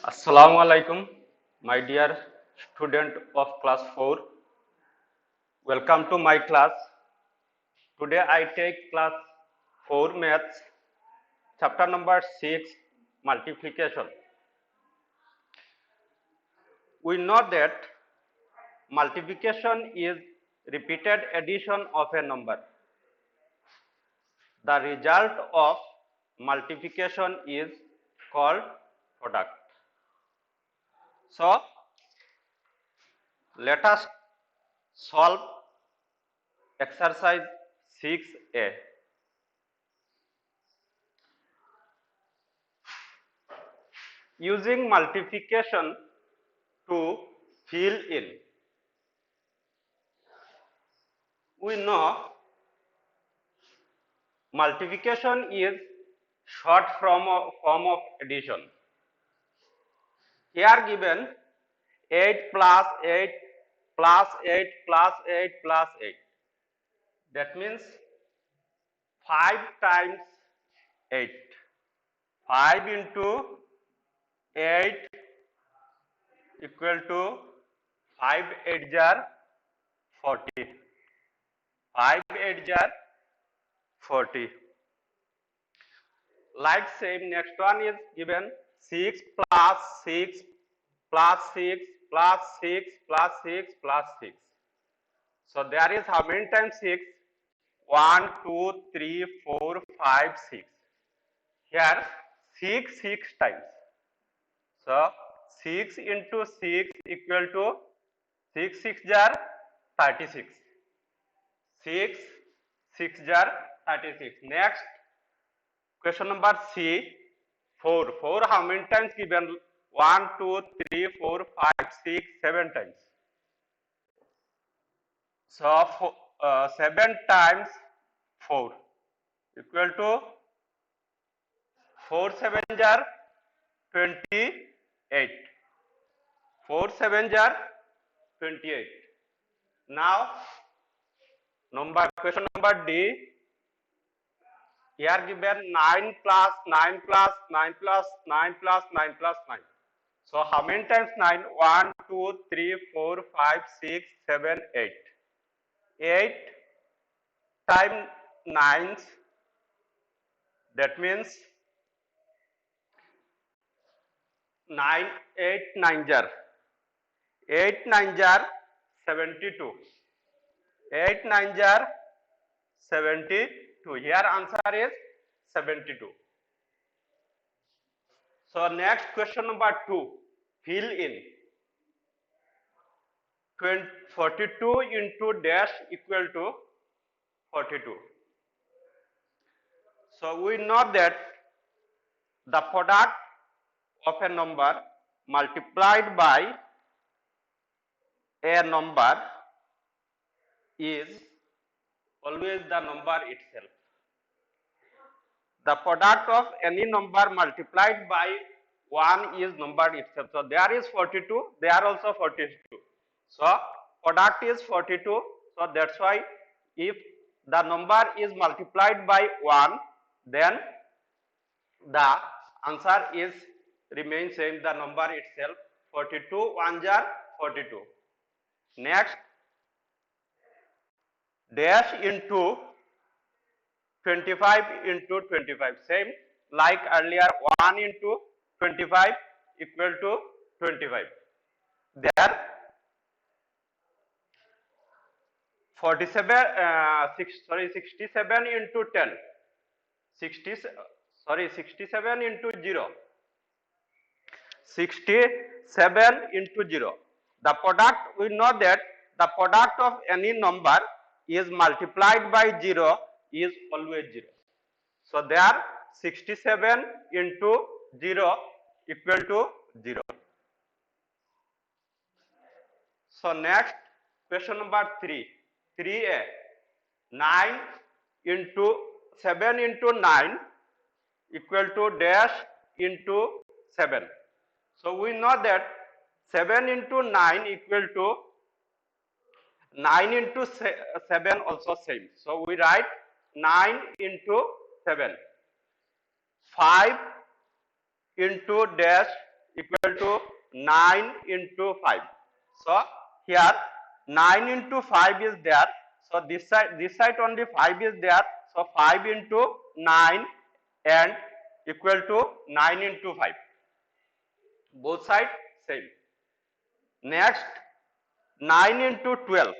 Assalamu alaikum, my dear student of class 4. Welcome to my class. Today I take class 4 maths, chapter number 6, multiplication. We know that multiplication is repeated addition of a number. The result of multiplication is called product. So, let us solve exercise 6a. Using multiplication to fill in. We know multiplication is short form of addition. Here given 8 plus 8 plus 8 plus 8 plus 8. That means 5 times 8. 5 into 8 equal to 5 8 jar 40. 5 8 jar 40. Like same, next one is given 6 plus 6 plus 6 plus 6 plus 6 plus 6. So there is how many times 6? 1, 2, 3, 4, 5, 6. Here 6 times. So 6 into 6 equal to 6 6 jar 36. 6 6 jar 36. Next question number C, 4. 4 how many times given? 1, 2, 3, 4, 5, 6, 7 times. So 7 times 4 equal to 4 7 jar 28. 4 7 jar 28. Now question number D. Here given 9 plus 9 plus 9 plus 9 plus 9 plus 9. So how many times 9? 1, 2, 3, 4, 5, 6, 7, 8. 8 times 9, that means 9, 8, 9 jar. 8 9 jar 72. 8 9 jar 72. Here answer is 72. So next question number 2. Fill in. 42 into dash equal to 42. So we know that the product of a number multiplied by a number is always the number itself. The product of any number multiplied by 1 is number itself. So there is 42, there also 42. So product is 42. So that's why if the number is multiplied by 1, then the answer is remains same, the number itself. 42 1 jar 42. Next, dash into 25 into 25, same like earlier. 1 into 25 equal to 25. There 67 into 10, 67 into 0, 67 into 0. The product, we know that the product of any number is multiplied by 0 is always 0. So there 67 into 0 equal to 0. So next question number 3. 3a. 9 into 7 into 9 equal to dash into 7. So we know that 7 into 9 equal to 9 into 7 also same. So we write 9 into 7. 5 into dash equal to 9 into 5. So here 9 into 5 is there. So this side only 5 is there. So 5 into 9 and equal to 9 into 5. Both sides same. Next 9 into 12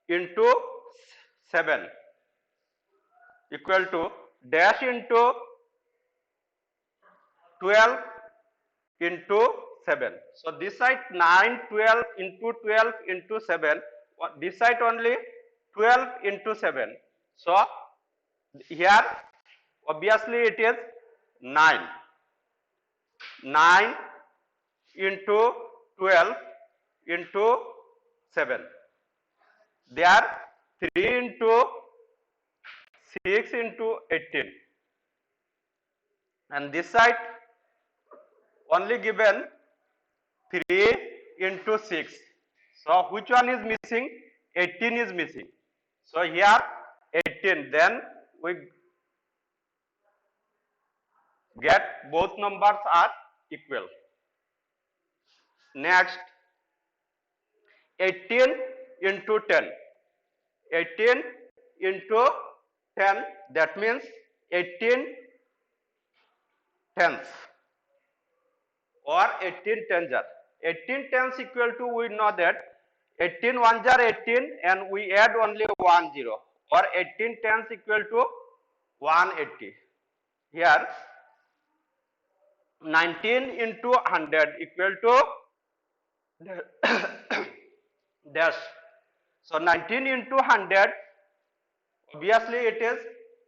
into 7 equal to dash into 12 into 7. So this side 9, 12 into 12 into 7. This side only 12 into 7. So here obviously it is 9. 9 into 12 into 7. There 3 into 6 into 18. And this side only given 3 into 6. So which one is missing? 18 is missing. So here 18. Then we get both numbers are equal. Next 18 into 10. 18 into 10, that means 18 tenths or 18 tens are. 18 tens equal to, we know that 18 ones are 18 and we add only 1 0, or 18 tens equal to 180. Here 19 into 100 equal to dash. So 19 into 100, obviously it is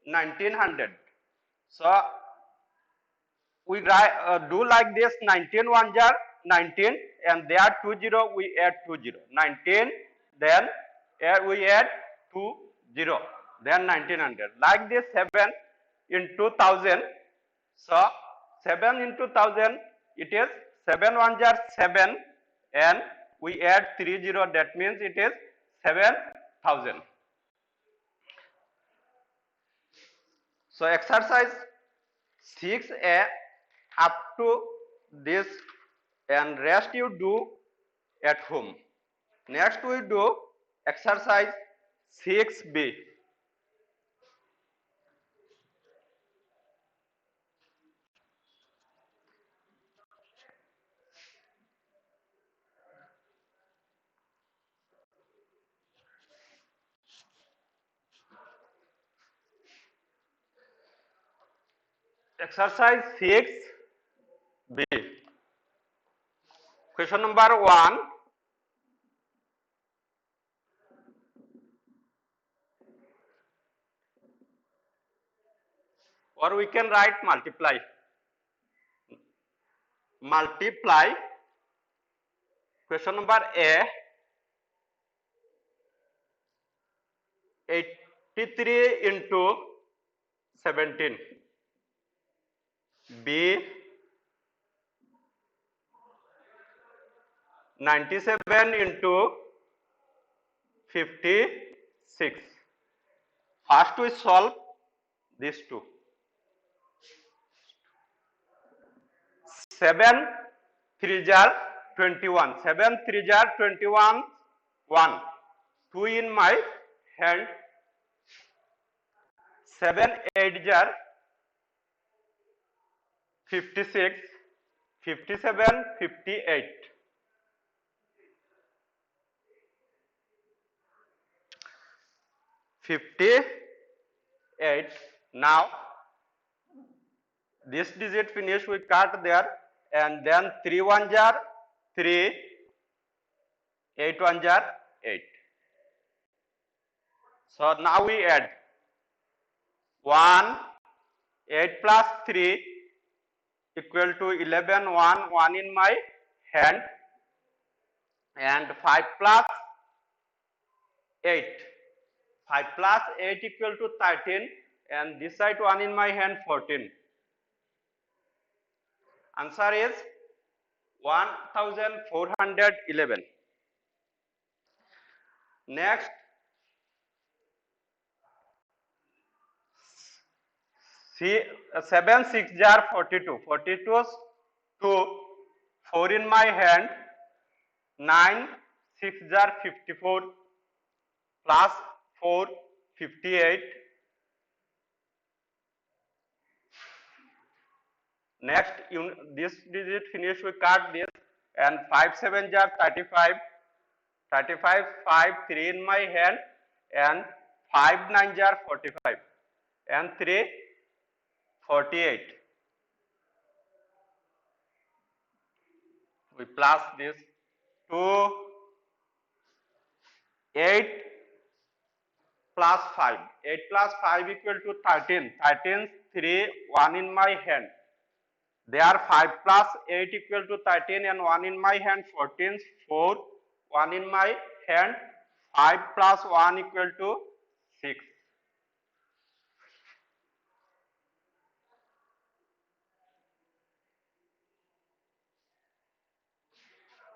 1900. So we do like this: 19 ones are 19 and there are 2 0, we add 2 0. 19, then we add 2 0, then 1900. Like this 7 into 1000. So 7 into 1000, it is 7 ones are 7 and we add 3 0, that means it is 7000. So exercise 6A up to this and rest you do at home. Next we do exercise 6B. Exercise 6B. Question number 1. Or we can write multiply. Multiply. Question number A. 83 into 17. B. 97 into 56. First we solve these two. 7 3 jar 21. 7 3 jar 21. 1. 2 in my hand. 7 8 jar 56. 57 58. 58. Now this digit finish, we cut there, and then 3 1 jar 3, 8 1 jar 8. So now we add 1, 8 plus 3 equal to 11, 1 in my hand, and 5 plus 8. 5 plus 8 equal to 13, and this side 1 in my hand, 14. Answer is 1411. Next, 7 6 jar 42. 42 2, 4 in my hand, 9, 6 are 54, plus 4, 58. Next, this digit finish, we cut this, and 5 7 are 35, 35, 5, 3 in my hand, and 5 9 are 45, and 3, 48. We plus this, 2, 8 plus 5. 8 plus 5 equal to 13. 13, 3, 1 in my hand. There 5 plus 8 equal to 13 and 1 in my hand, 14, 4, 1 in my hand, 5 plus 1 equal to 6.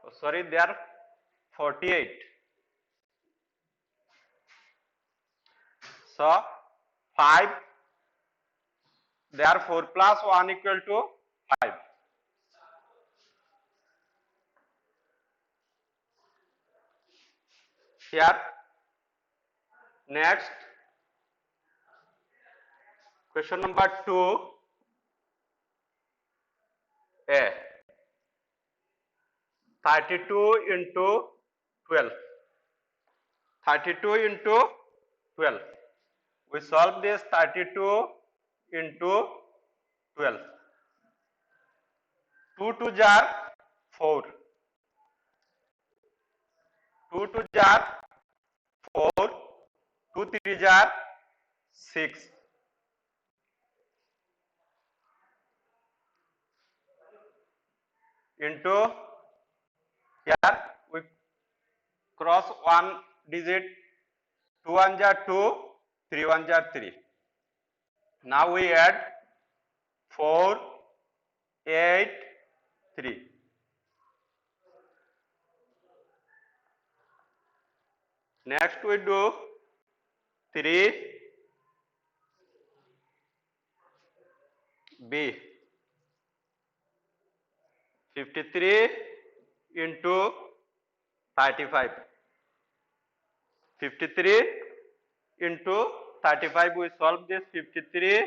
Oh, sorry, there 48. So 5, there 4 plus 1 equal to 5. Here, next, question number 2A. 32 into 12. 32 into 12. We solve this 32 into 12. 2 to jar 4. 2 to jar 4. 2 3 jar 6. Into, here we cross one digit, 2 1 jar 2, 3 1 jar 3. Now we add 4, 8, 3. Next we do 3 B. 53 into 35. 53 into 35. We solve this 53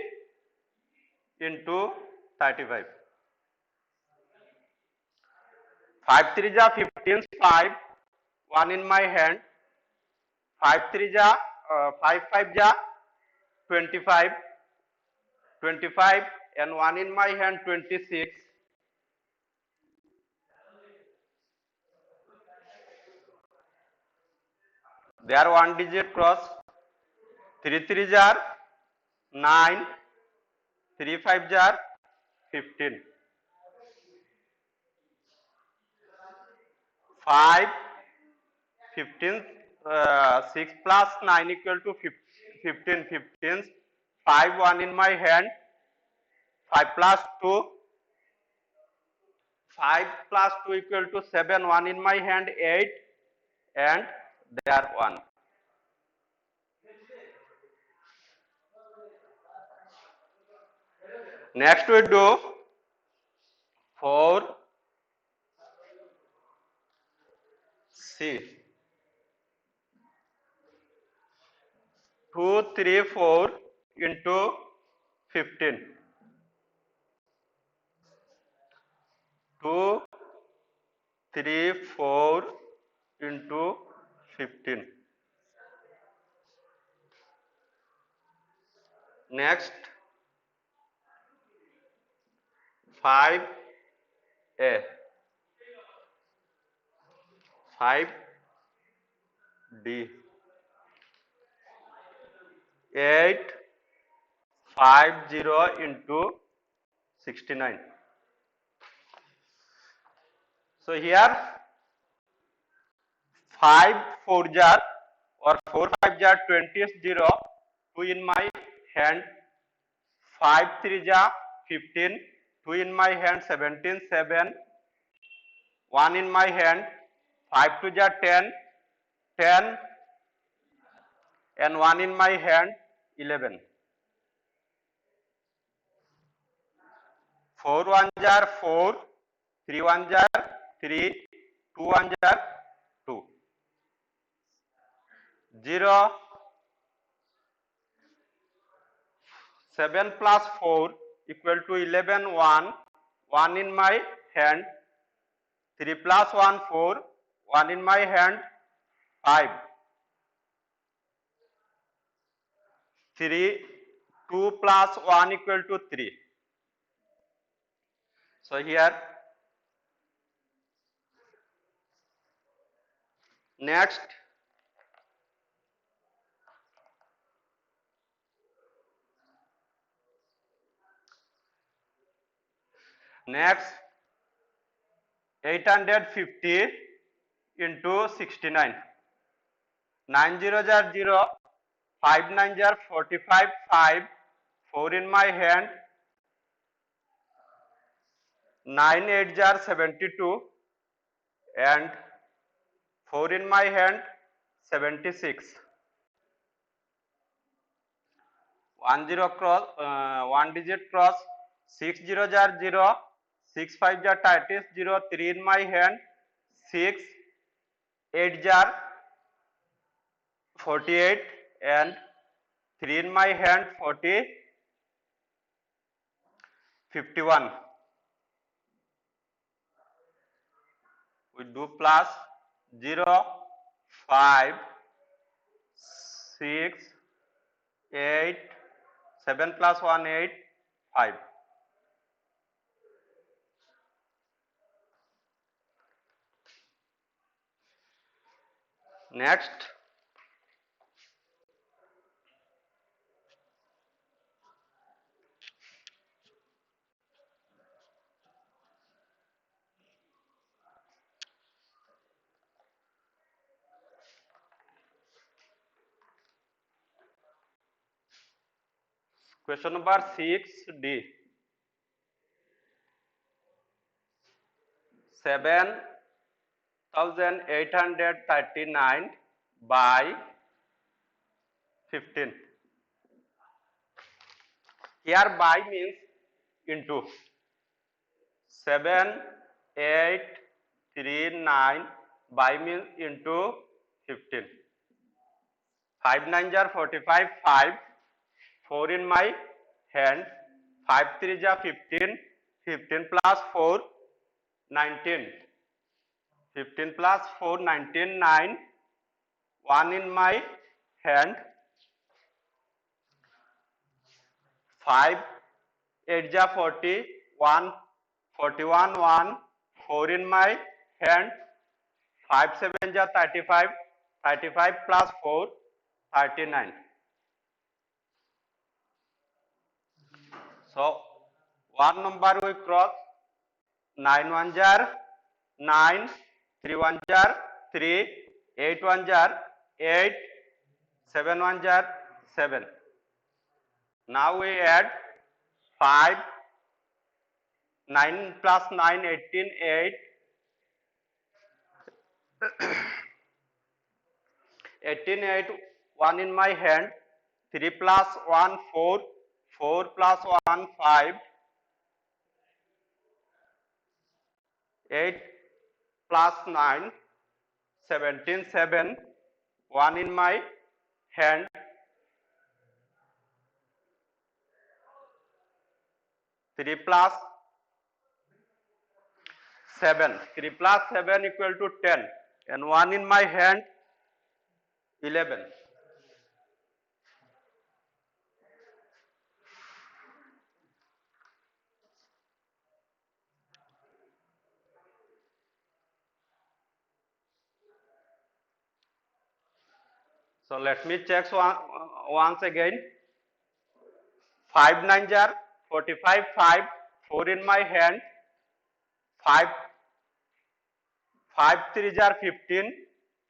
into 35. 5 3 ja 15, 5, 1 in my hand. 5 3 ja 5 5 ja 25, 25 and 1 in my hand, 26. There one digit cross. 3 3 jar 9, 3 5 jar 15. 5, 15, 6 plus 9 equal to 15, 15, 5 1 in my hand, 5 plus 2, 5 plus 2 equal to 7, 1 in my hand, 8, and there 1. Next we do 4 C. 2 3 4 into 15. 2 3 4 into 15. Next 5 A. 5 D. 8 5 0 into 69. So here 5 4 jar or 4 5 jar 20 is 0, 2 in my hand, 5 3 jar 15, 2 in my hand, 17 7, 1 in my hand, 5 2 jar 10, 10 and 1 in my hand, 11. 4 1 jar 4, 3 1 jar 3, 2 1 jar 2. 0, 7 plus 4 equal to 11, 1, 1 in my hand, 3 plus 1, 4, 1 in my hand, 5, 3, 2 plus 1 equal to 3. So here, next, next 850 into 69. 9 0 jar 0, 5 9 jar 45, 5, 4 in my hand, 9 8 jar 72, and 4 in my hand 76. 1 0 cross, 1 digit cross, 6 0 jar 0, 6 5 jar 30, 0, 3 in my hand, 6, 8 jar 48, and 3 in my hand 40, 51. We do plus 0, 5, 6, 8, 7 plus 1, 8, 5. Next, question number 6D. 7,839 by 15. Here by means into. 7, 8, 3, 9 by means into 15. 5 9 jar 45, 5, 4 in my hand, 5 3 jar 15, 15 plus 4, 19. 15 plus 4, 19, 9, 1 in my hand, 5, 8 jar 40, 1, 41, 1, 4 in my hand, 5 7 jar 35, 35 plus 4, 39. So, one number we cross, 9 1 jar 9, 3 1 jar 3, 8 1 jar 8, 7 1 jar 7. Now we add 5, 9 plus 9, 18, 8, 18, 8, 1 in my hand, 3 plus 1, 4, 4 plus 1, 5, 8 plus 9, 17, 7, 1 in my hand, 3 plus 7, 3 plus 7 equal to 10, and 1 in my hand, 11. So let me check once again. 5 9 jar 45, 5, 4 in my hand, 5 5 3 jar 15,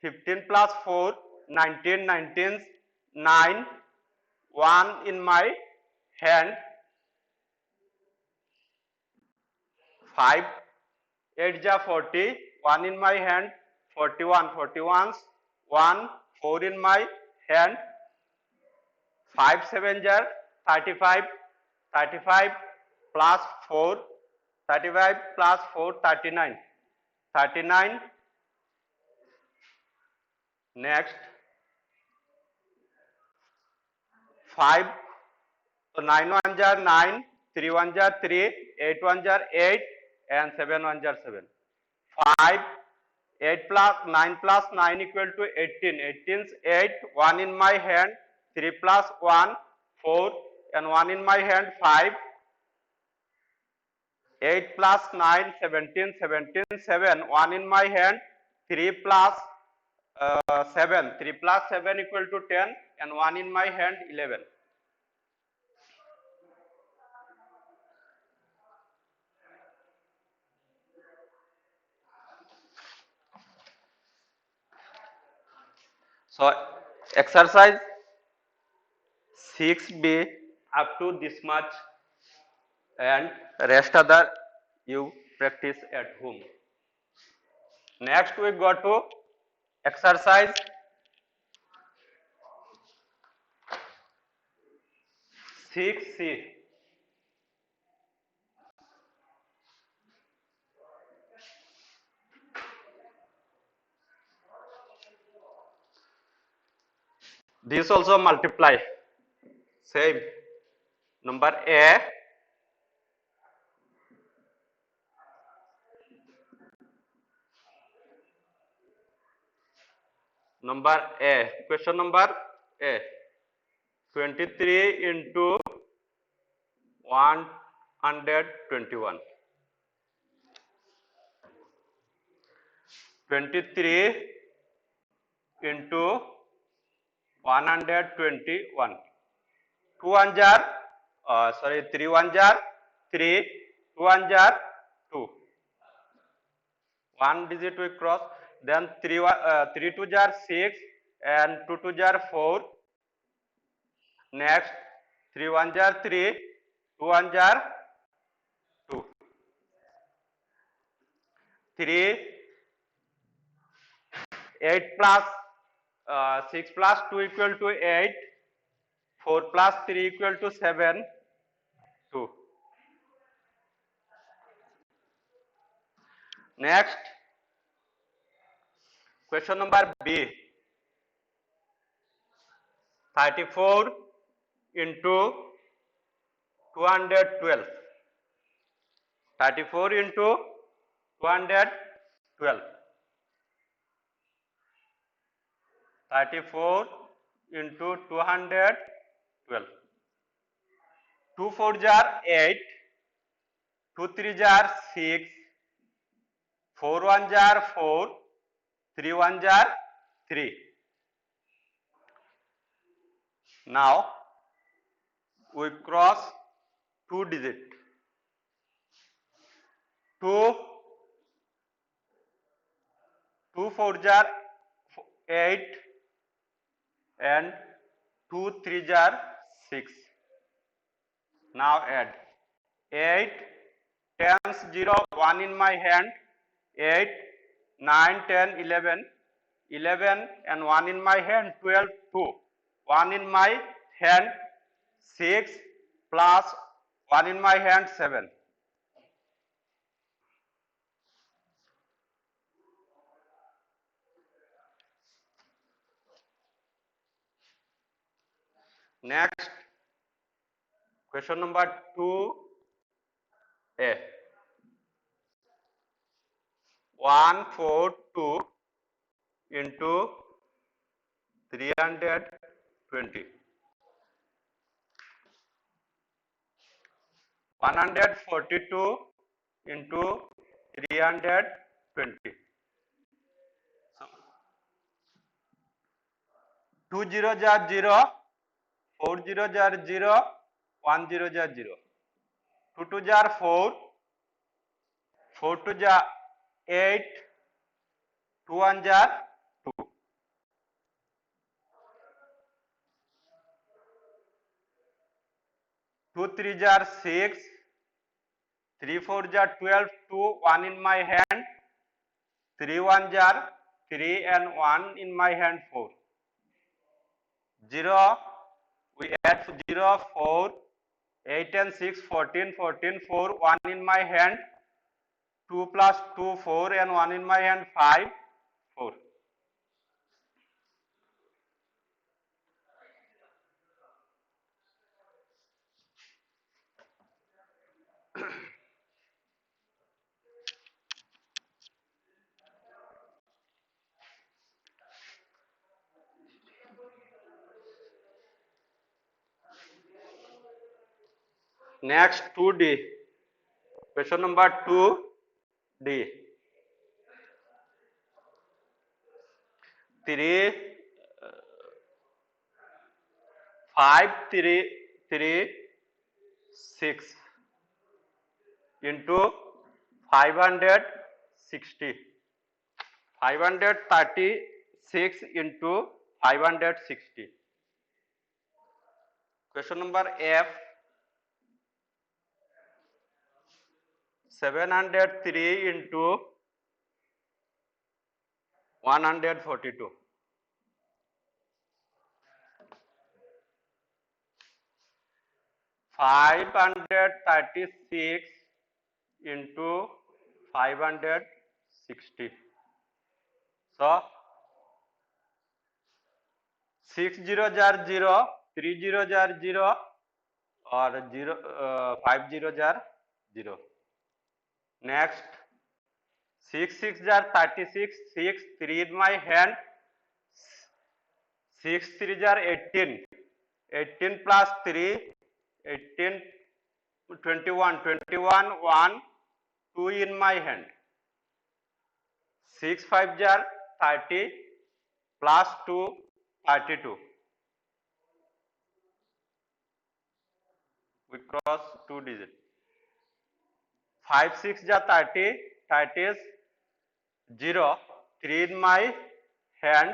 15 plus 4, 19, 19, 9, 1 in my hand, 5 8 jar 40, 1 in my hand, 41, 41, 1, 4 in my hand, 5 7 jar 35, 35 plus 4, 35 plus 4, 39. 39. Next, 5. So 9 ones are 9, 3 ones are 3, 8 ones are 8, and 7 ones are 7. 5, 8 plus 9 plus 9 equal to 18. 18 is 8, 1 in my hand, 3 plus 1, 4, and 1 in my hand, 5. 8 plus 9, 17, 17, 7, 1 in my hand, 3 plus 7, 3 plus 7 equal to 10, and 1 in my hand, 11. So exercise 6B up to this much, and rest other you practice at home. Next we go to exercise 6C. This also multiply. Same. Number A. Number A. Question number A. 23 into 121. 23 into 121. 2 ones are, 3 ones are 3, 2 ones are 2. 1 digit we cross, then 3 twos are 6, and 2 twos are 4. Next, 3 ones are 3, 2 ones are 2. 3, 8 plus 6 plus 2 equal to 8, 4 plus 3 equal to 7, 2. Next, question number B. 34 into 212. 34 into 212. 34 into 212. 2 4s are 8, 2 3s are 6, 4 1s are 4, 3 1s are 3. Now we cross 2 digit. 2 4s are 8, and 2 3s are 6. Now add 8, 10s 0, 1 in my hand, 8, 9, 10, 11, 11 and 1 in my hand, 12, 2, 1 in my hand, 6 plus 1 in my hand, 7. Next, question number 2A. 142 into 320. 142 into 320. So, 2 zeros are 0, 4 zeros are 0, 1 zero are 0. 2 twos are 4, 4 twos are 8, 2 ones are 2. 2 threes are 6, 3 fours are 12, 2, 1 in my hand, 3 ones are 3 and 1 in my hand, 4. 0, we add 0, 4, 8 and 6, 14, 14, 4, 1 in my hand, 2 plus 2, 4, and 1 in my hand, 5, 4. Next, 2D. Question number 2D. 3, 5, 3, 3, 6 into 560. 536 into 560. Question number F. 703 into 142. 536 into 560. So 6 0 jar 0, 3 0 jar 0, or 5 0 jar 0. Next, 6 6 jar 36, 6, 3 in my hand, 6 3 jar 18, 18 plus 3, 18, 21, 21, 1, 2 in my hand, 6 5 jar 30 plus 2, 32. We cross 2 digits. 5 6 jar 30, 30 is 0, 3 in my hand,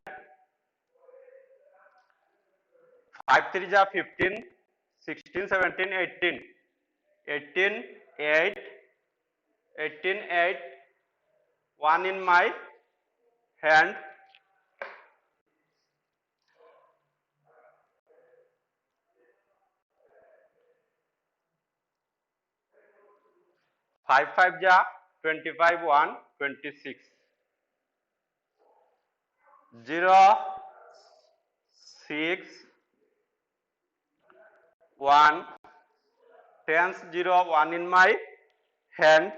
5 3 jar 15, 16 17 18, 18 8, 18 8, 1 in my hand, 5 5 jar 25, 1 26, 0 6 1, tens 0, 1 in my hand,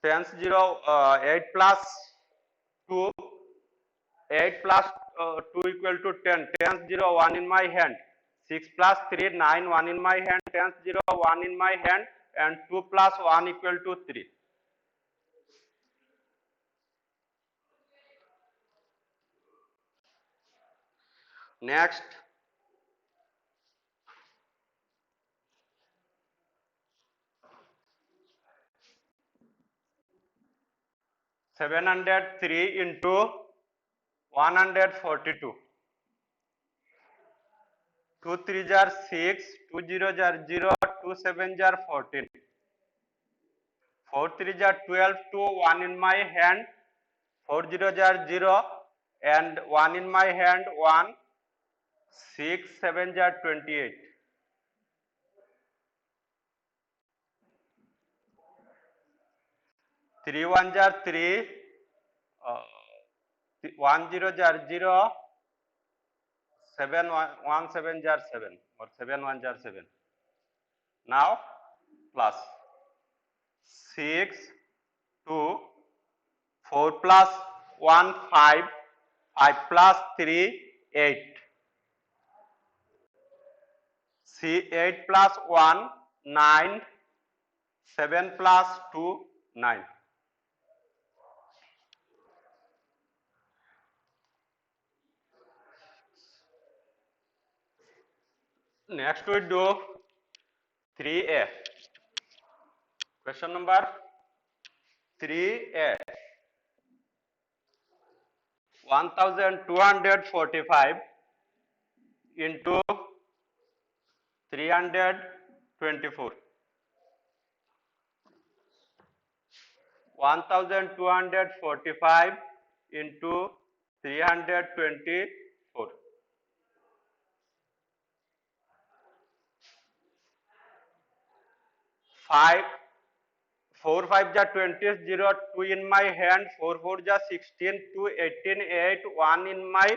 0, 8 plus 2, 8 plus 2 equal to 10, 0, 1 in my hand, 6 plus 3, 9, 1 in my hand, 0, 1 in my hand, and 2 plus 1 equal to 3. Next, 703 into 142. 2 3 jar 6, 2 0 jar 0, 2 7 jar 14. 4 3 jar 12, 2, 1 in my hand, 4 0 jar 0, and 1 in my hand, 1, 6 7 jar 28. 3 1 jar 3, 1 0 jar 0, 7 1 7 jar 7, or 7 1 jar 7. Now plus 6 2, 4 plus 1 5, 5 plus 3 8. See 8 plus 1 9, 7 plus 2 9. Next we do 3A. Question number 3A. 1245 into 324. 1245 into 324. 5 4 5 ja 20 0 2 in my hand 4 4 ja 16 2 18 8 1 in my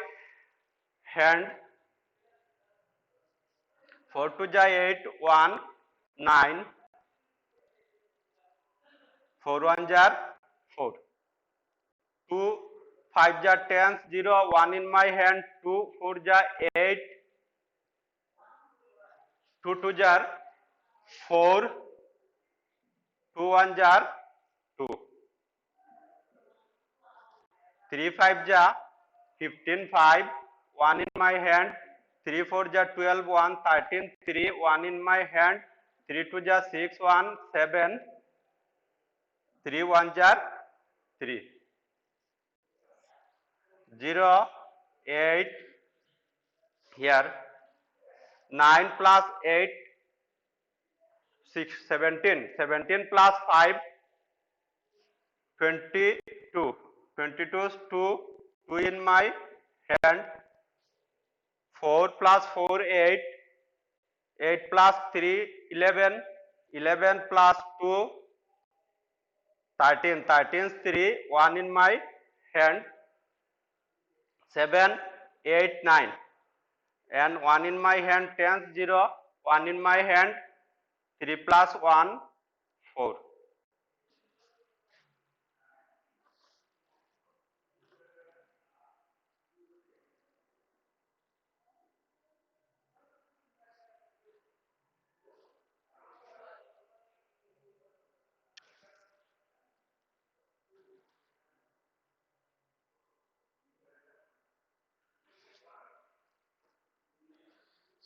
hand 4 2 ja 8 1 9 4 1 ja 4 2 5 ja 10 0 1 in my hand 2 4 ja 8 2 2 ja 4 2 1 ja 2 3 5 ja 15 5 1 in my hand 3 4 ja 12 1 13 3 1 in my hand 3 2 ja 6 1 7 3 1 ja 3 0 8 here 9 plus 8 6 17 17 plus 5 22 22 is 2 2 in my hand 4 plus 4 8 8 plus 3 11 11 plus 2 13 13 is 3 1 in my hand 7 8 9 and 1 in my hand 10 0 1 in my hand 3 plus 1 4.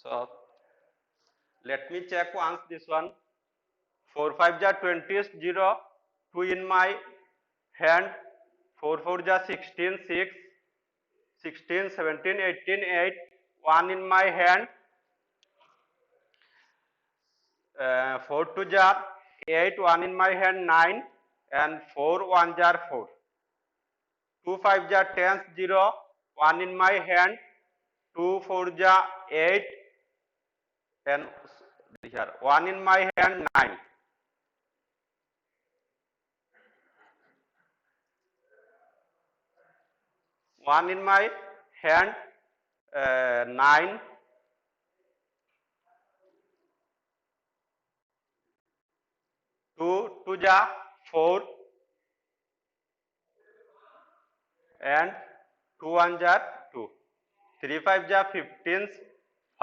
So let me check once this one 4 5 ja 20 is 0 2 in my hand 4 4 ja 16 6 16 17 18 8 1 in my hand 4 2 jar 8 1 in my hand 9 and 4 1 jar 4 2 5 jar 10 0 1 in my hand 2 4 jar 8 and here 1 in my hand 9 1 in my hand 9 2 2 jar 4 and 2 1 jar 2 3 5 jar 15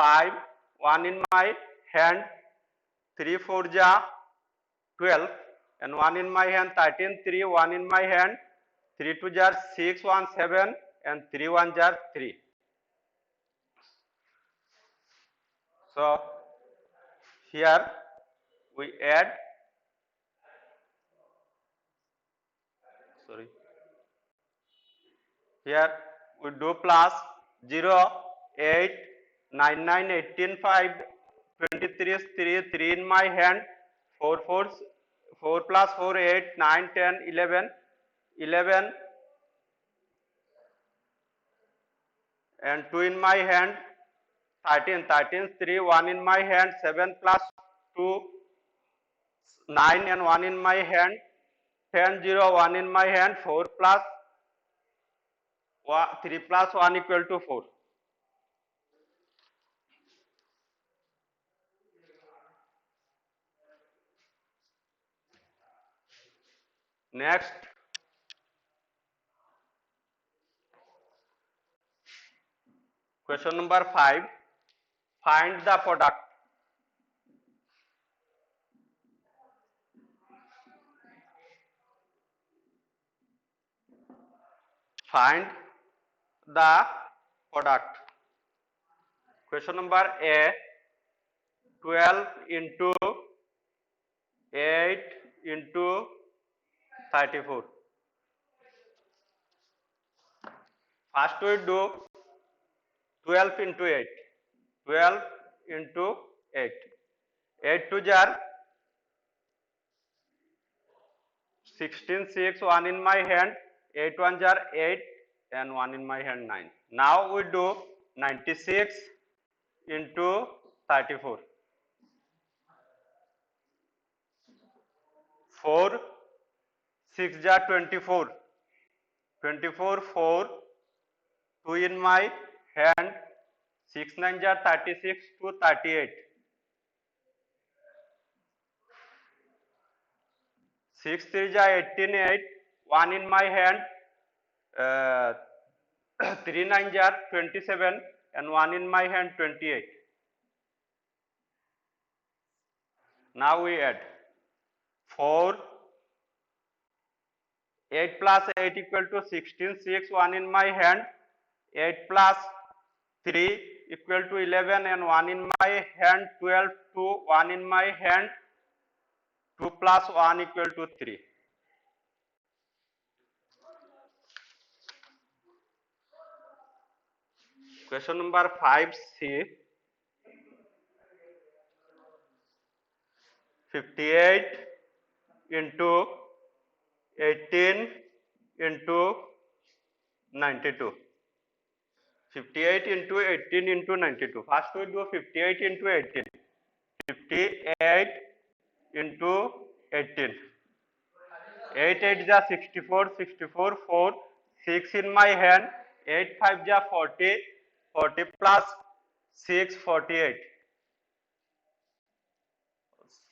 5 1 in my hand 3 4 jar 12 and 1 in my hand 13 3 1 in my hand 3 2 jar 6 1 7 and 3 1 jar 3. So here we add sorry here we do plus 0 8 9 9 18 5 23 is 3 3 in my hand 4 4 4 plus 4 8 9 10 11 11 and 2 in my hand 13 13 3 1 in my hand 7 plus 2 9 and 1 in my hand 10 0 1 in my hand 4 plus 3 plus 1 equal to 4. Next question number 5, find the product. Find the product. Question number A, 12 into 8 into 34. First we do 12 into 8. 12 into 8. 8 to jar 16 6 1 in my hand 8 1 jar 8 and 1 in my hand 9. Now we do 96 into 34. 4 6 ja 24, 24 4, 2 in my hand, 6 9 ja 36 to 38, 6 3 ja 18 8, 1 in my hand, 3 9 ja 27 and 1 in my hand 28. Now we add 4, 8 plus 8 equal to 16, 6, 1 in my hand, 8 plus 3 equal to 11 and 1 in my hand, 12, 2, 1 in my hand, 2 plus 1 equal to 3. Question number 5C, 58 into 18 into 92. 58 into 18 into 92. First we do 58 into 18. 58 into 18. 8 8 ja 64, 64 4, 6 in my hand, 8 5 ja 40, 40 plus 6 48.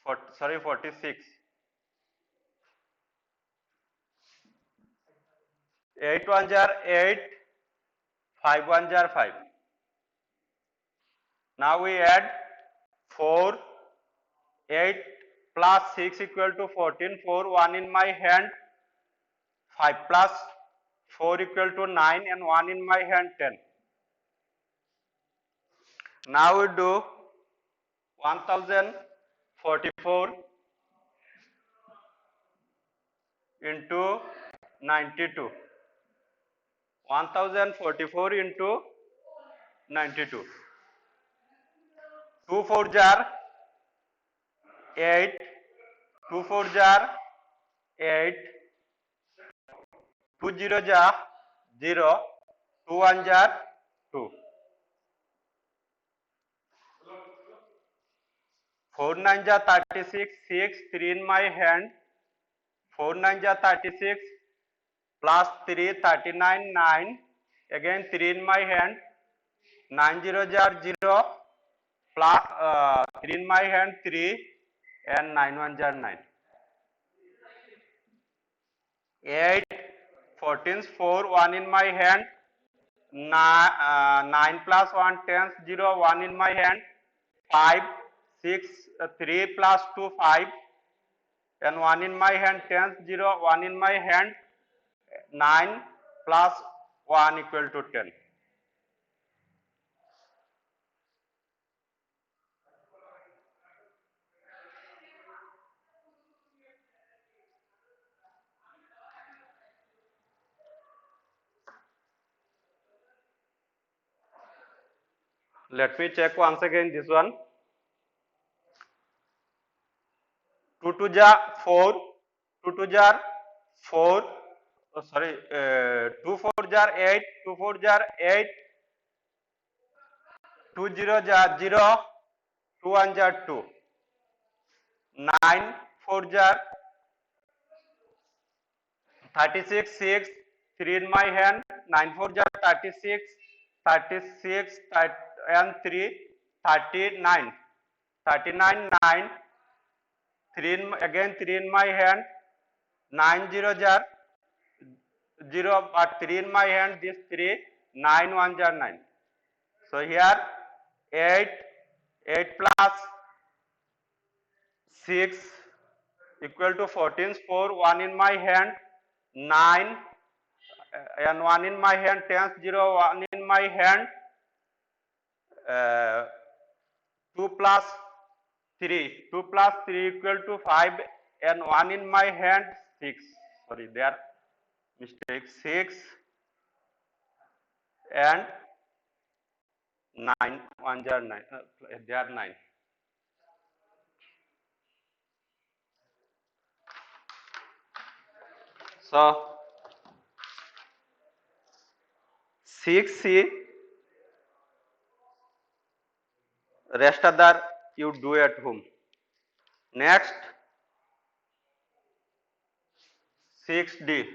46. 8 1 jar 8, 5 1 jar 5. Now we add 4, 8 plus 6 equal to 14, 4, 1 in my hand, 5 plus 4 equal to 9 and 1 in my hand 10. Now we do 1044 into 92. 1044 into 92. 2 4 jar 8, 2 4 jar 8, 2 0 jar 0, 2 1 jar 2. 4 9 ja 36, 6, 3 in my hand, 4 9 ja 36, plus 3, 39, 9, again 3 in my hand, 9 0 ja 0, plus 3 in my hand 3, and 9 1 ja 9. 8, 14, 4, 1 in my hand, 9 plus 1, 10, 0, 1 in my hand, 5, 6, 3 plus 2, 5, and 1 in my hand, 10, 0, 1 in my hand, 9 plus 1 equal to 10. Let me check once again this one. 2 2 ja 4, 2 2 jar 4, oh, sorry, 2 4 jar 8, 2 4 jar 8, 2 0 jar 0, 2 1 jar 2, 9 4 jar 36 6, 3 in my hand, 9 4 jar 36, 36 and 3, 39, 39 9, 3 in, again 3 in my hand, 9 0 jar 0, but 3 in my hand, this 3, 9 1 jar 9. So here 8, 8 plus 6 equal to 14, 4, 1 in my hand, 9, and 1 in my hand, 10, 0, 1 in my hand, 2 plus 3, 2 plus 3 equal to 5, and 1 in my hand, 6, sorry, there mistake, 6, and 9, 1 jar 9, they are 9. So 6C, rest other you do at home. Next 6D.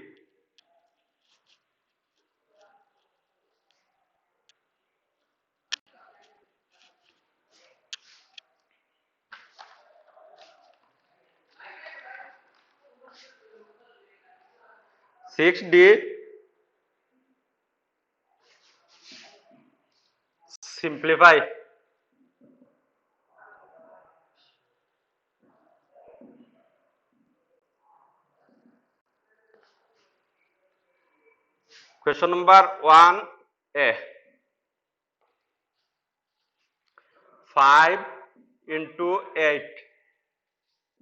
Simplify. Question number 1A. 5 into 8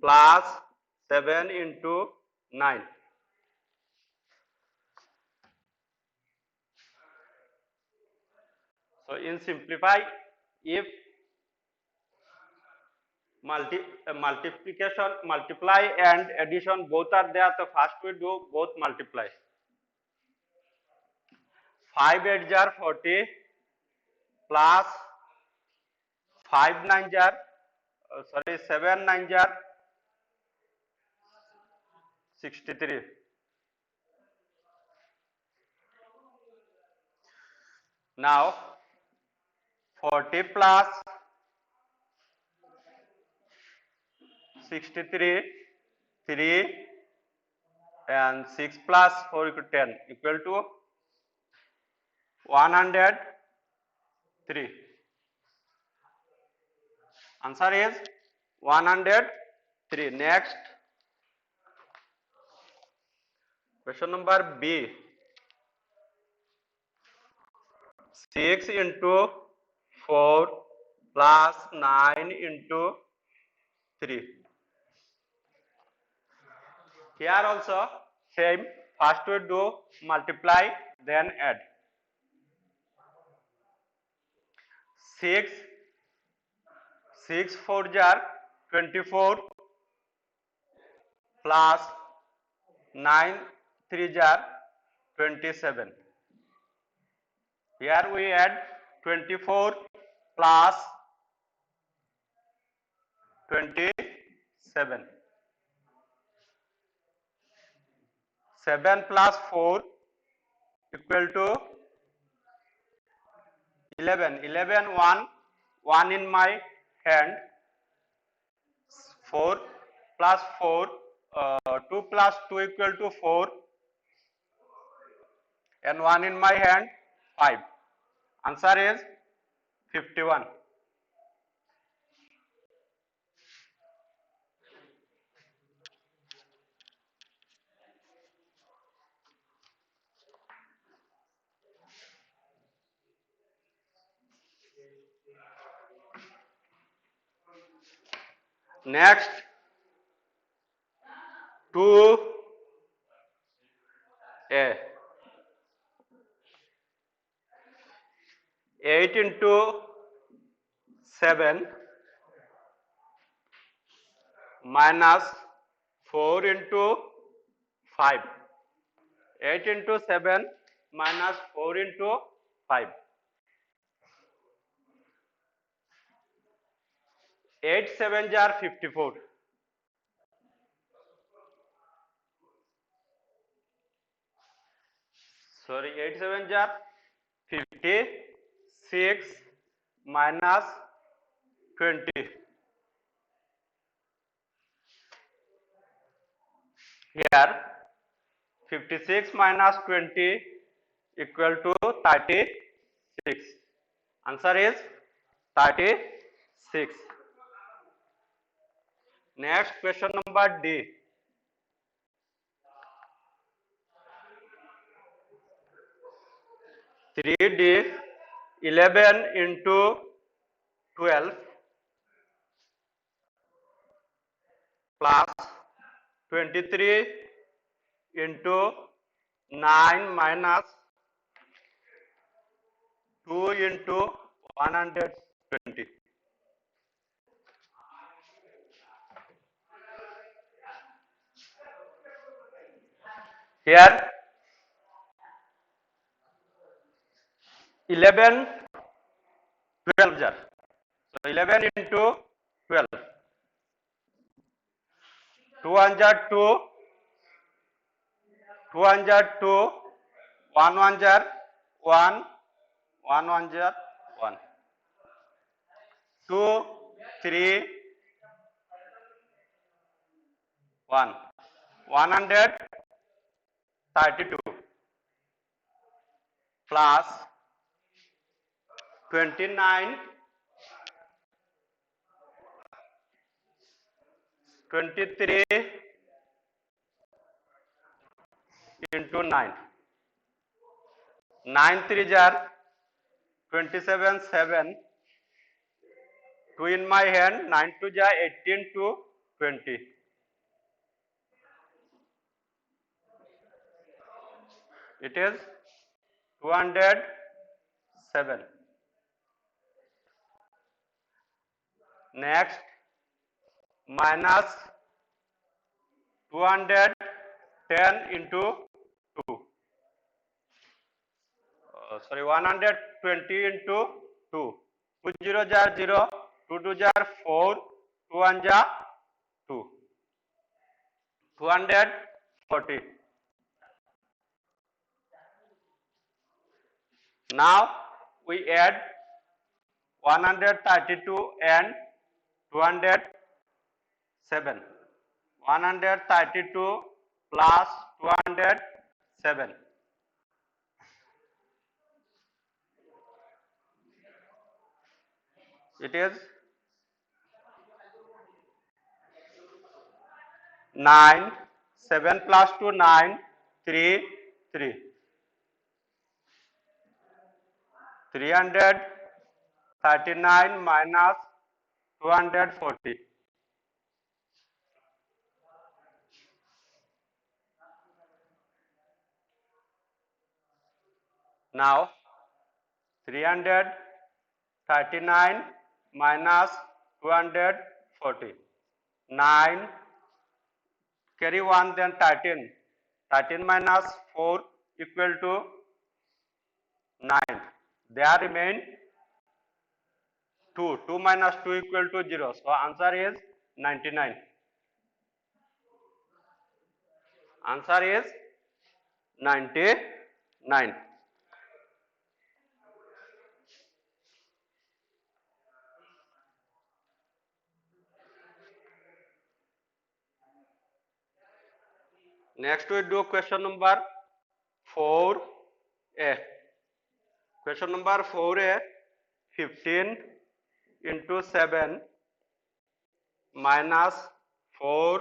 plus 7 into 9. So in simplify, if multiplication, multiply and addition both are there, so first we do both multiply. 5 8 jar 40 plus 5 9 jar 7 9 jar 63. Now 40 plus 63, 3 and 6 plus 4 equal to 10 equal to 103. Answer is 103. Next, question number B. 6 into 4 plus 9 into 3. Here also same. First we do multiply, then add. 6 4 jar 24 plus 9 3 jar 27. Here we add 24 plus 27. 7 plus 4 equal to 11. 11 1 in my hand. 4 plus 4 2 plus 2 equal to 4 and 1 in my hand 5. Answer is 51. Next, 2A. 8 into 7 minus 4 into 5. 8 into 7 minus 4 into 5. 8 7 jar 54. Sorry, 8 7 jar 56 minus 20. Here 56 minus 20 equal to 36. Answer is 36. Next, question number D. 3D 11 into 12 plus 23 into 9 minus 2 into 120. Here 11 12 jar. So 11 into 12. 2 1 jar 2, 2 1 jar 2, 1 1 jar 1, 1 1 jar 1, 2 3 1, 132 plus 29 23 into 9, 9 3 jar 27 7, 2 in my hand, 9 2 jar 18 to 20. It is 207. Next, minus 210 into 2. 120 into 2. 2 0 jar 0, 2 2 jar 4, 2 1 jar 2. 240. Now we add 132 and 207. 132 plus 207. It is 9, 7 plus 2 9, 3, 3. 339 minus 240. Now 339 minus 240. 9, carry 1, then 13. 13 minus 4 equal to 9. There remain 2. 2 minus 2 equal to 0. So answer is 99. Answer is 99. Next we do question number 4a. Question number 4a, 15 into 7 minus 4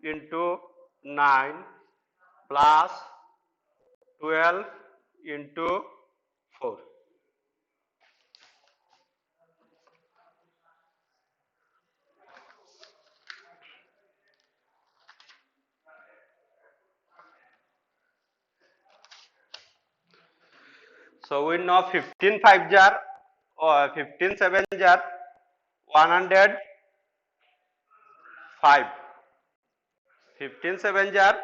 into 9 plus 12 into 4. So we know 15 5 jar or 15 7 jar 105. 15 7 jar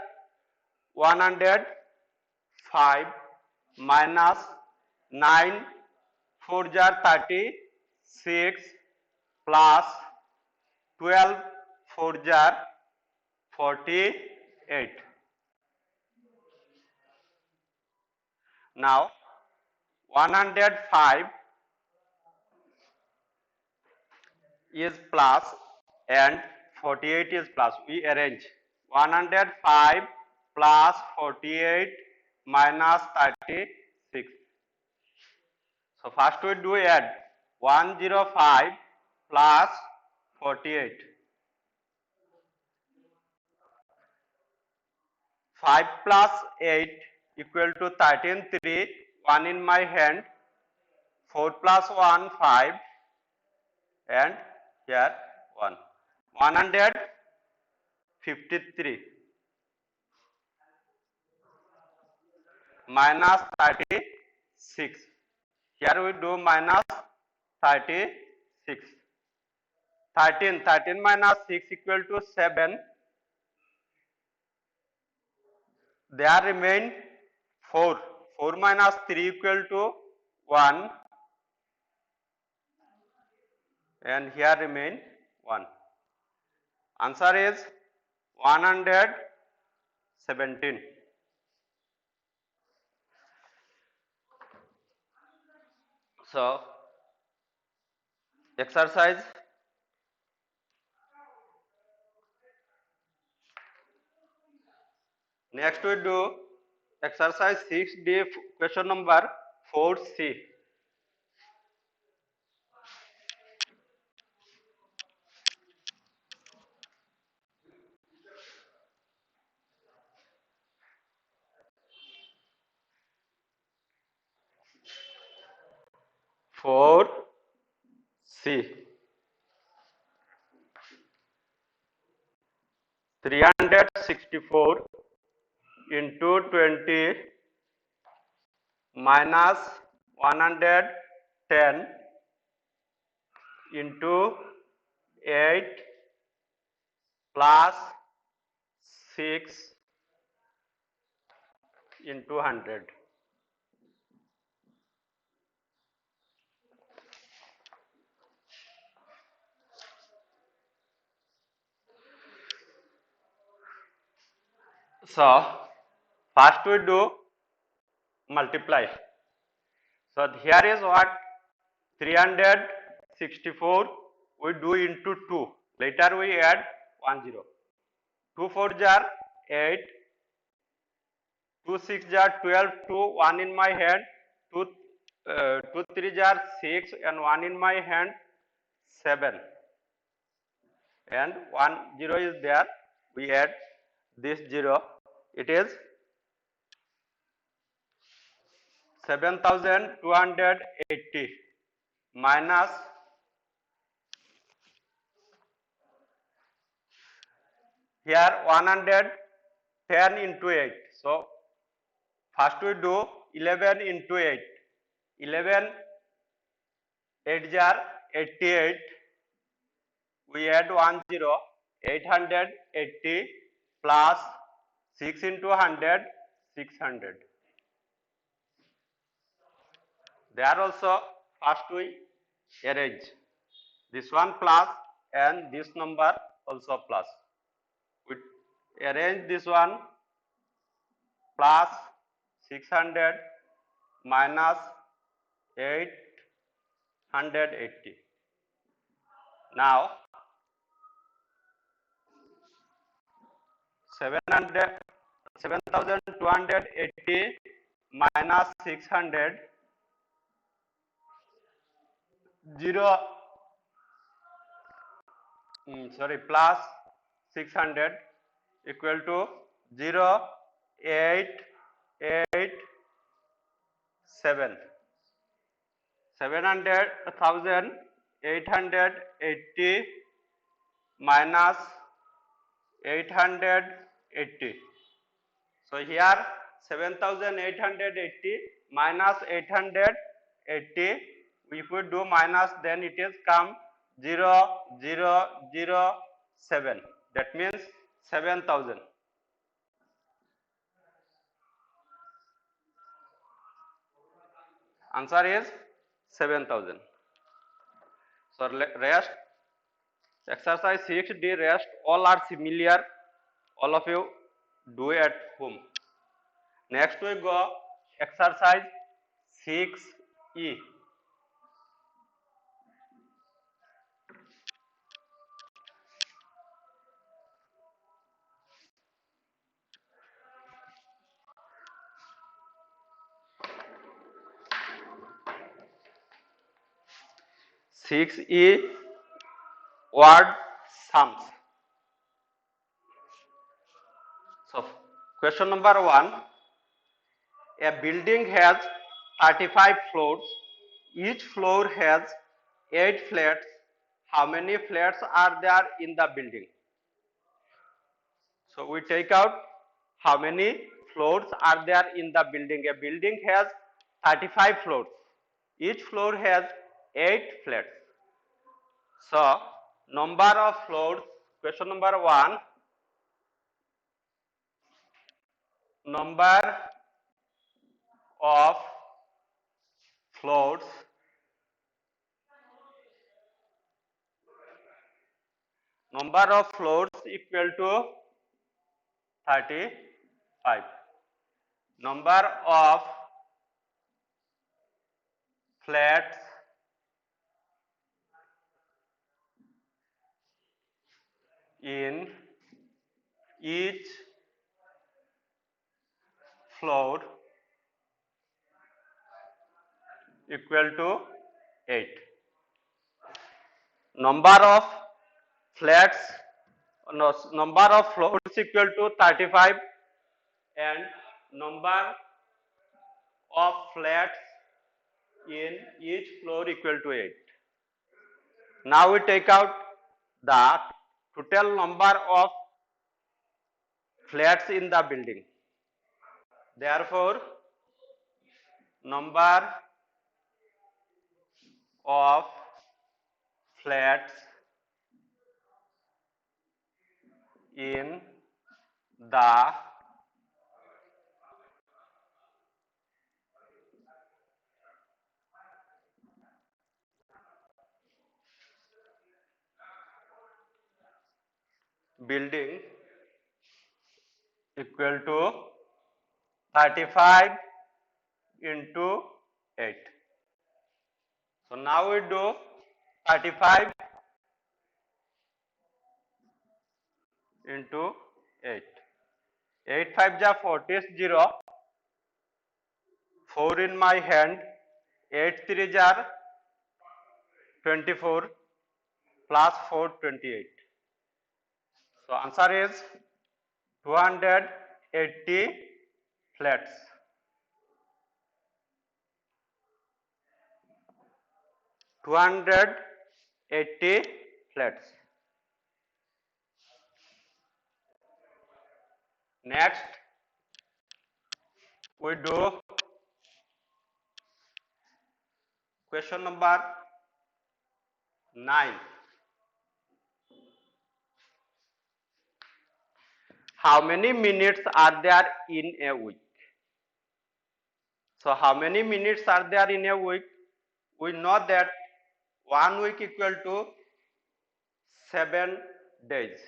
105 minus 9 4 jar 36 plus 12 4 jar 48. Now 105 is plus and 48 is plus. We arrange 105 plus 48 minus 36. So first we do add 105 plus 48. 5 plus 8 equal to 13 3, 1 in my hand, 4 plus 1 5 and here 1. 153 minus 36. Here we do minus 36. 13 minus 6 equal to 7. There remain 4. 4 minus 3 equal to 1. And here remain 1. Answer is 117. So exercise next we do exercise 6D question number 4C. Four C 364 into 20 minus 110 into 8 plus 6 into 100. So first we do multiply. So here is what 364 we do into 2. Later we add 10. 2 4 jar 8, 2 6 jar 12, 2 1 in my hand, 2 2 3 jar 6 and 1 in my hand 7 and 1 0 is there. We add this 0. It is 7280 minus here 110 into 8. So first we do 11 into 8. 11 8 jar 88. We add 10, 880 plus 6 into 100, 600. There also first we arrange this one plus and this number also plus. We arrange this one plus 600 minus 880. Now 7280 minus 600 0 plus 600 equal to 0 8 8 7 700,880 minus 880. So here 7880 minus 880. If we do minus, then it is come 0007. That means 7000. Answer is 7000. So rest exercise 6D rest all are similar. All of you do at home. Next we go exercise 6E. Six E word sums. So question number 1. A building has 35 floors. Each floor has 8 flats. How many flats are there in the building? So we take out how many floors are there in the building. A building has 35 floors. Each floor has 8 flats. So number of floors, question number 1, number of floors equal to 35. Number of flats in each floor equal to 8. Number of flats, no, number of floors equal to 35 and number of flats in each floor equal to 8. Now we take out the total number of flats in the building. Therefore, number of flats in the building equal to 35 into 8. So now we do 35 into 8. 8 5 ja 40 is 0. 4 in my hand. 8 3 jar 24 plus 4 28. So answer is 280 flats. 280 flats. Next, we do question number 9. How many minutes are there in a week? So how many minutes are there in a week? We know that 1 week equal to 7 days.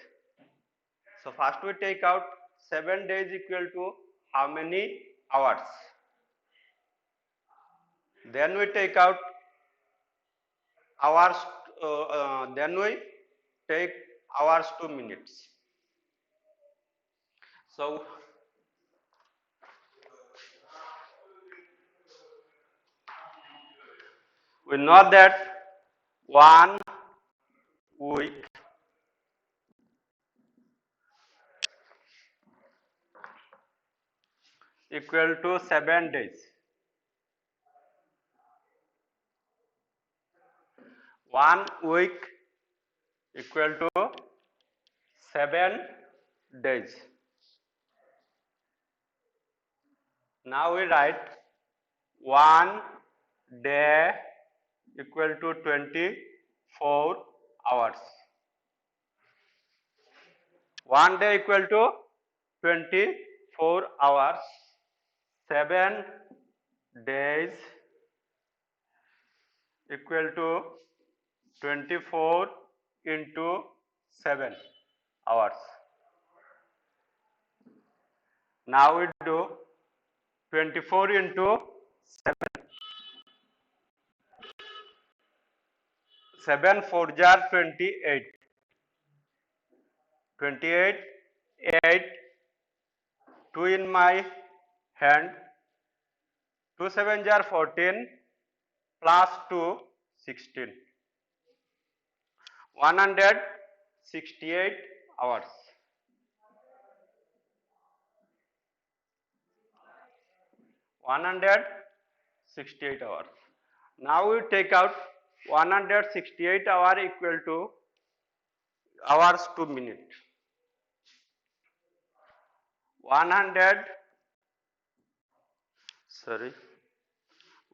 So first we take out 7 days equal to how many hours? Then we take out hours, then we take hours to minutes. So we know that 1 week equal to 7 days. 1 week equal to 7 days. Now we write 1 day equal to 24 hours. 1 day equal to 24 hours. 7 days equal to 24 into 7 hours. Now we do 24 into 7. 7 4 jar 28. 28, 8, 2 in my hand. 2 7 jar 14 plus 2 16. 168 hours. 168 hours. Now we take out 168 hour equal to hours to minute.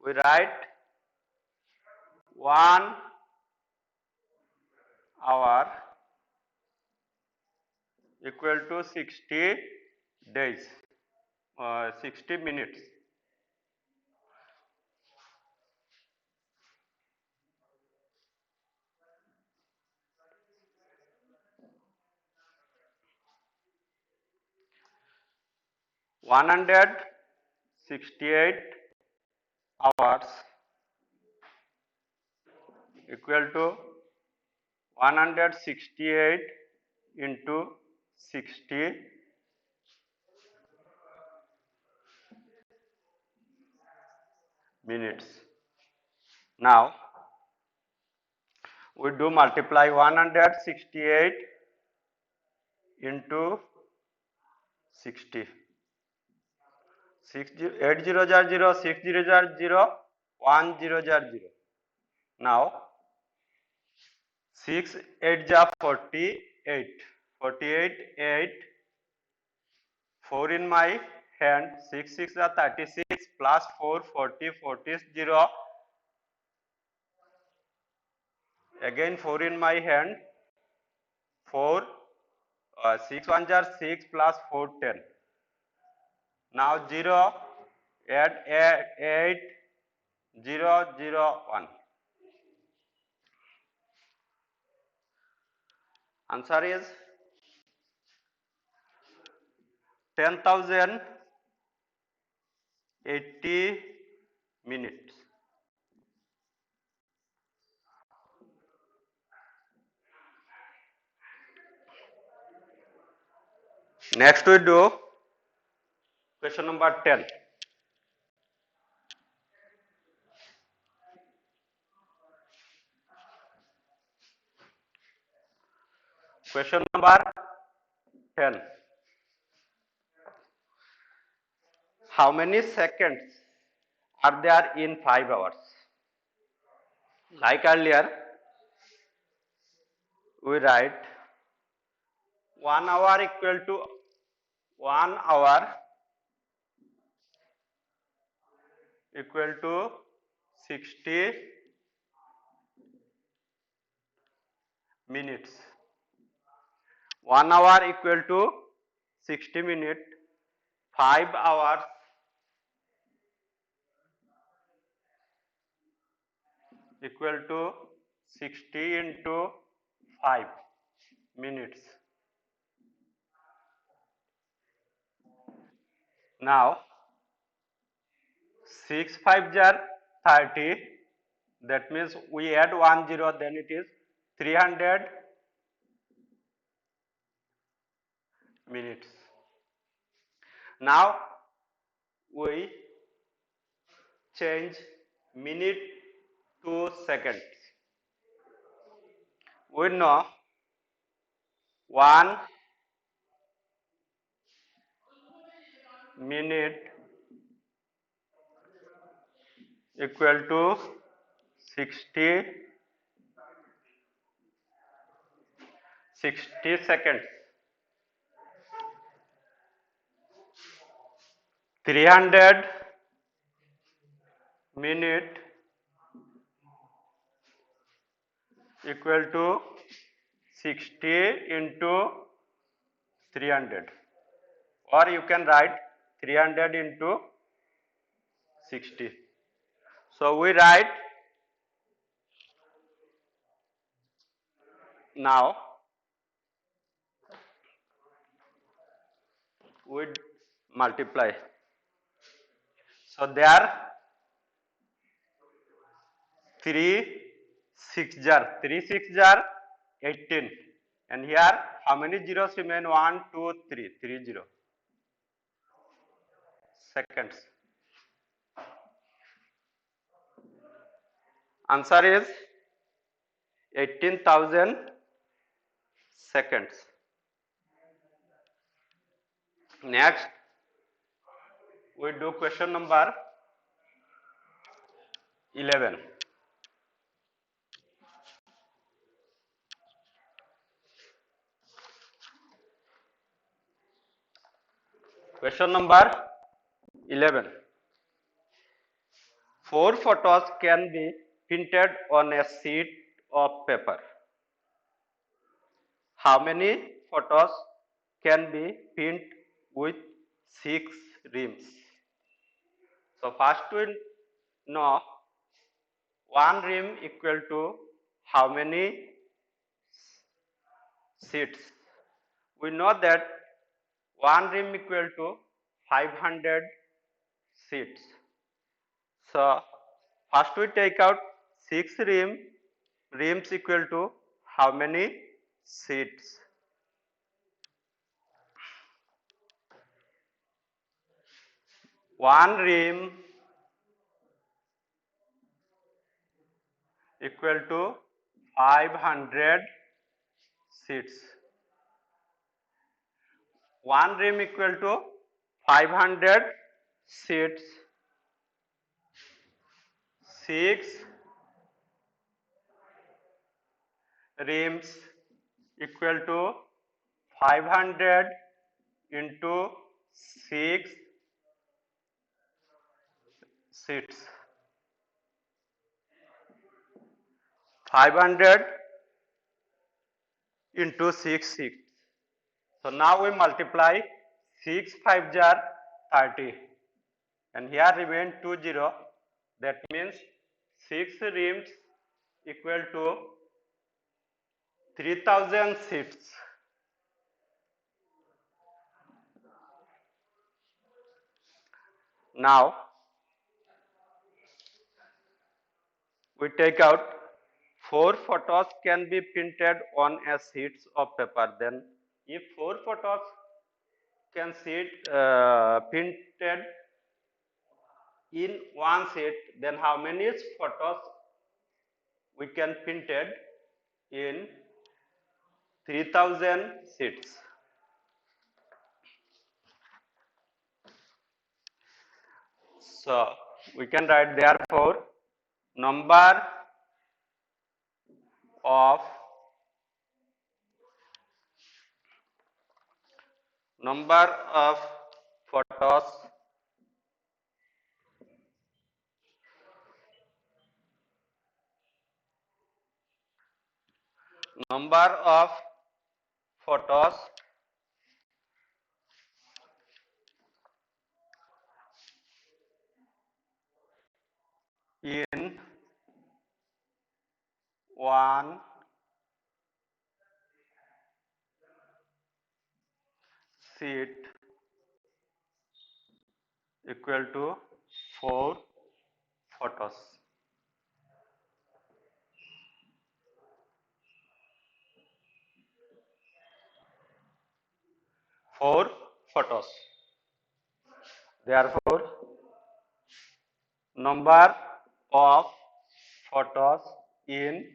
we write 1 hour equal to 60 days, 60 minutes. $168 hours equal to 168 into 60 minutes. Now we do multiply 168 into 60. 8 0 0, 6 0 0, 1 0 0. Now 6 8 ja 48. 48 8. 4 in my hand. 6 6 ja 36 plus 4 40 40 is 0. Again 4 in my hand. 4 6 1 ja 6 plus 4 10. Now 0 add 8 0 0 1. Answer is 10,080 minutes. Next we do question number 10. Question number 10. How many seconds are there in 5 hours? Like earlier, we write 1 hour equal to 1 hour equal to 60 minutes. 1 hour equal to 60 minutes. 5 hours equal to 60 into 5 minutes. Now 6 5 are 30. That means we add 1 0, then it is 300 minutes. Now we change minute to seconds. We know 1 minute equal to 60 seconds. 300 minute equal to 60 into 300, or you can write 300 into 60. So we write now we multiply. So there 3 6 jar 18, and here how many zeros remain? 1 2 3 30 seconds. Answer is 18,000 seconds. Next we do question number 11. Question number 11. 4 photos can be printed on a sheet of paper. How many photos can be printed with 6 rims? So first we know 1 rim equal to how many sheets? We know that 1 rim equal to 500 sheets. So first we take out 6 rim rims equal to how many seats? One rim equal to 500 seats. One rim equal to 500 seats. 6 rims equal to 500 into 6 seats. 500 into 6 seats. So now we multiply 6 5 jar 30 and here remain 2 0. That means 6 rims equal to 3000 seats. Now we take out 4 photos can be printed on a sheets of paper. Then if 4 photos can sit printed in one sheet, then how many photos we can printed in 3000 sheets? So we can write therefore number of photos number of photos in one sheet equal to 4 photos. Four photos. Therefore, number of photos in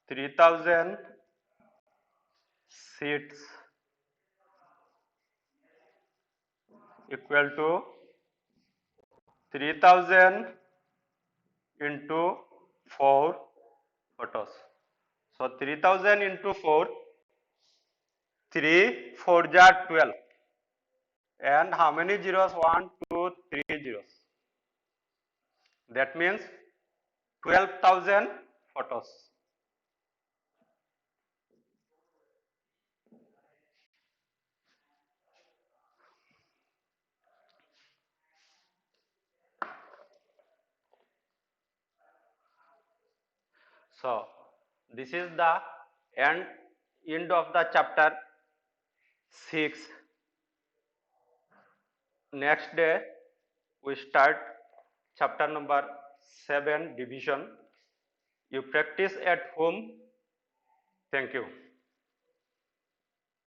3000 sheets equal to 3000 into 4 photos. So 3000 into 4, 3 4 jar 12. And how many zeros? 1, 2, 3 zeros. That means 12,000 photos. So this is the end of the chapter 6. Next day we start chapter number 7 division. You practice at home. Thank you.